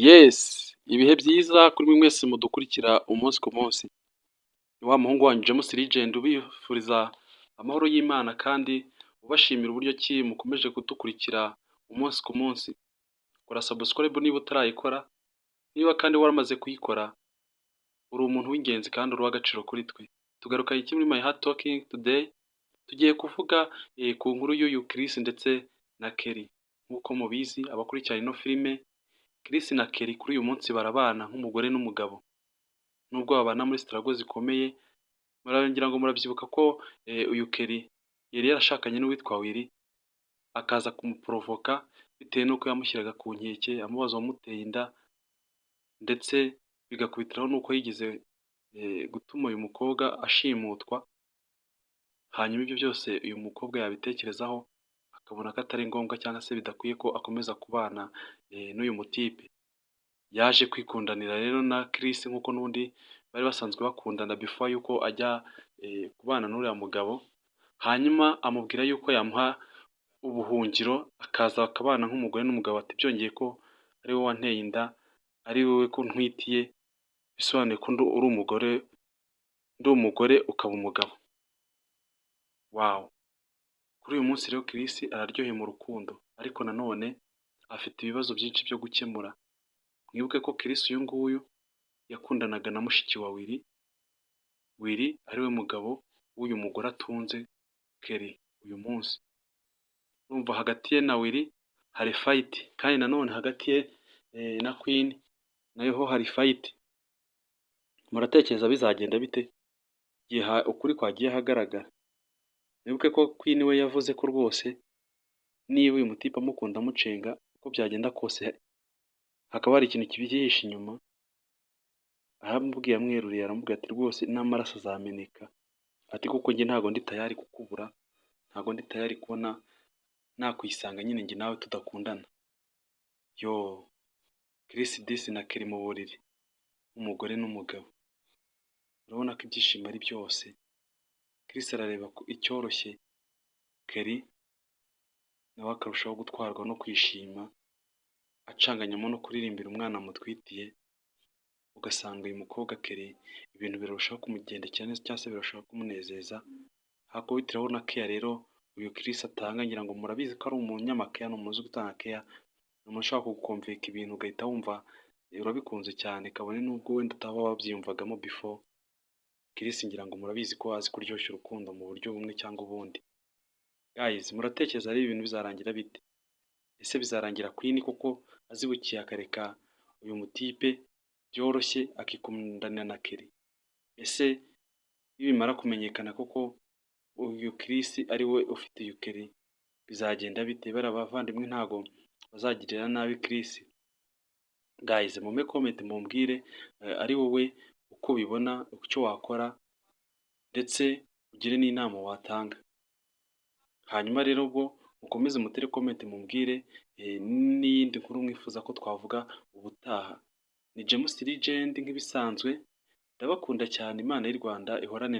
Yes, ibihe byiza kuri mwe mwese mudukurikira umunsi ku munsi. Ni wa muhungu wanyu James Legend ubifuriza amahoro y'Imana kandi ubashimira uburyo ki mukomeje kudukurikira umunsi ku munsi. Kora subscribe niba utarayikora, niba kandi waramaze kuyikora, uri umuntu w'ingenzi kandi uri uw'agaciro kuri twe. Tugaruka iki muri My Heart Talking today, tugiye kuvuga ku nkuru y'uyu Chris ndetse na Kelly. Nk'uko mubizi abakurikirana ino filime, Chris na Kelly kuri uyu munsi barabana nk'umugore n'umugabo. Nubwo babana muri struggle zikomeye, muragira ngo murabyibuka ko uyu Kelly yari yarashakanye n'uwitwa Willy, akaza kumuprovoka bitewe n'uko yamushyiraga ku nkeke amubaza uwamuteye inda, ndetse bigakubitiraho n'uko yigeze gutuma uyu mukobwa ashimutwa. Hanyuma ibyo byose uyu mukobwa yabitekerezaho akabona ko atari ngombwa cyangwa se bidakwiye ko akomeza kubana n'uyu mutipe. Yaje kwikundanira rero na Chris nk'uko n'undi bari basanzwe bakundana before yuko ajya kubana n'uriya mugabo. Hanyuma amubwira yuko yamuha ubuhungiro akaza bakabana nk'umugore n'umugabo, ati byongeye ko ari wowe wanteye inda, ari wowe ko ntwitiye, bisobanuye ko uri umugore, ndi umugore ukaba umugabo. Wow! Kuri uyu munsi rero Chris araryoheye mu rukundo, ariko nanone afite ibibazo byinshi byo gukemura. Mwibuke ko Chris uyu nguyu yakundanaga na mushiki wa Willy. Willy ari we mugabo w'uyu mugore atunze Kelly uyu munsi. Urumva hagati ye na Willy hari fight, kandi nanone hagati ye na Queen nayo ho hari fight. Muratekereza bizagenda bite igihe ukuri kwagiye hagaragara? Mwibuke ko Queen we yavuze ko rwose niba uyu mutipe amukunda amucenga uko byagenda kose hakaba hari ikintu kibyihishe inyuma. Aramubwiye amweruriye, aramubwira ati rwose n'amaraso azameneka, ati kuko njye ntabwo ndi tayari kukubura, ntabwo ndi tayari kubona nakwisanga nyine njye nawe tudakundana. Yo, Chris Disi na Kelly mu buriri nk'umugore n'umugabo, urabona ko ibyishimo ari byose. Chris arareba icyoroshye, Kelly nawe akarushaho gutwarwa no kwishima, acanganyamo no kuririmbira umwana amutwitiye. Ugasanga uyu mukobwa Kelly ibintu birarushaho kumugendekera neza cyangwa se birushaho kumunezeza. Hakubitiraho na care rero uyu Chris atanga, ngira ngo murabizi ko ari umunyamakeya, ni umuntu uzi gutanga care, ni umuntu ushobora kugukomveka ibintu ugahita wumva urabikunze cyane, kabone n'ubwo wenda utaba wabyiyumvagamo before. Chris ngira ngo murabizi ko azi kuryoshya urukundo mu buryo bumwe cyangwa ubundi. Guys, muratekereza rero ibintu bizarangira bite? Ese bizarangira Queen kuko azibukiye akareka uyu mutipe byoroshye akikundanira na Kelly? Ese nibimara kumenyekana koko uyu Chris ari we ufite uyu Kelly bizagenda bite? Bariya bavandimwe ntago bazagirira nabi Chris? Guys, mume comment mumbwire ari wowe uko ubibona, icyo wakora, ndetse ugire n'inama watanga. Hanyuma rero ubwo mukomeze mutere comment mumbwire n'iyindi nkuru mwifuza ko twavuga ubutaha. Ni James Legend nk'ibisanzwe, ndabakunda cyane. Imana y'u Rwanda ihorane